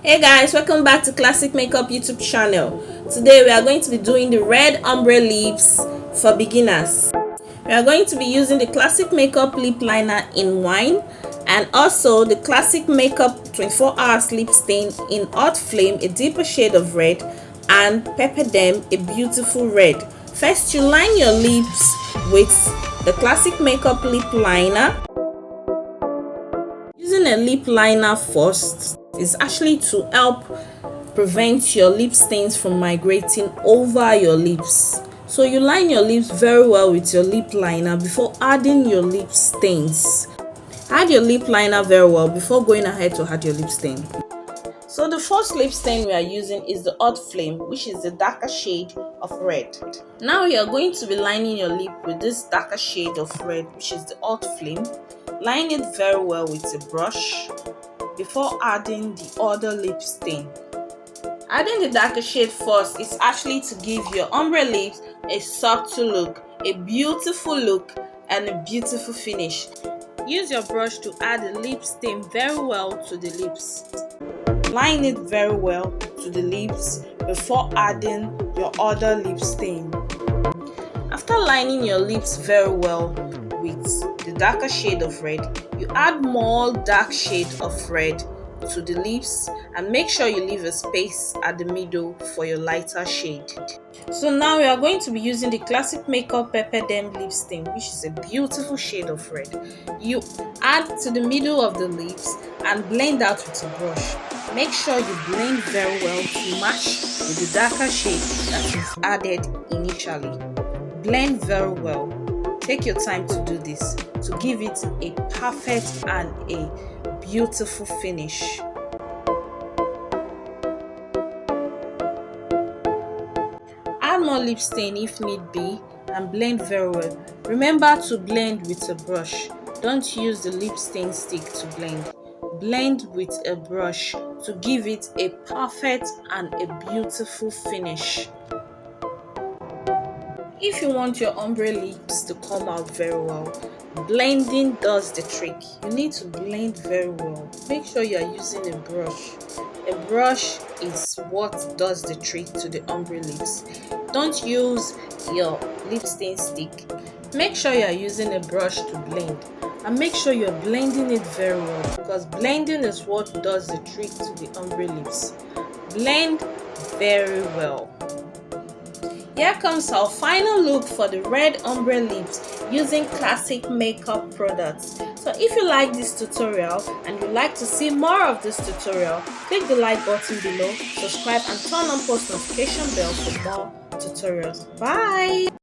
Hey guys, welcome back to Classic Makeup YouTube channel. Today we are going to be doing the red ombre lips for beginners. We are going to be using the Classic Makeup lip liner in wine and also the Classic Makeup 24 hours lip stain in hot flame, a deeper shade of red, and pepper them a beautiful red. First, you line your lips with the Classic Makeup lip liner. Using a lip liner first is actually to help prevent your lip stains from migrating over your lips. So you line your lips very well with your lip liner before adding your lip stains. Add your lip liner very well before going ahead to add your lip stain. So the first lip stain we are using is the hot flame, which is the darker shade of red. Now you are going to be lining your lip with this darker shade of red, which is the hot flame. Line it very well with a brush before adding the other lip stain. Adding the darker shade first is actually to give your ombre lips a subtle look, a beautiful look, and a beautiful finish. Use your brush to add the lip stain very well to the lips. Line it very well to the lips before adding your other lip stain. After lining your lips very well with the darker shade of red, you add more dark shade of red to the lips and make sure you leave a space at the middle for your lighter shade. So now we are going to be using the Classic Makeup Pepper Dem lip stain, which is a beautiful shade of red. You add to the middle of the lips and blend out with a brush. Make sure you blend very well to match with the darker shade that you've added initially. Blend very well. Take your time to do this to give it a perfect and a beautiful finish. Add more lip stain if need be and blend very well. Remember to blend with a brush. Don't use the lip stain stick to blend. Blend with a brush to give it a perfect and a beautiful finish. If you want your ombre lips to come out very well, blending does the trick. You need to blend very well. Make sure you are using a brush. A brush is what does the trick to the ombre lips. Don't use your lip stain stick. Make sure you are using a brush to blend. And make sure you're blending it very well, because blending is what does the trick to the ombre lips. Blend very well. Here comes our final look for the red ombre lips using Classic Makeup products. So if you like this tutorial and you'd like to see more of this tutorial, click the like button below, subscribe and turn on post notification bell for more tutorials. Bye!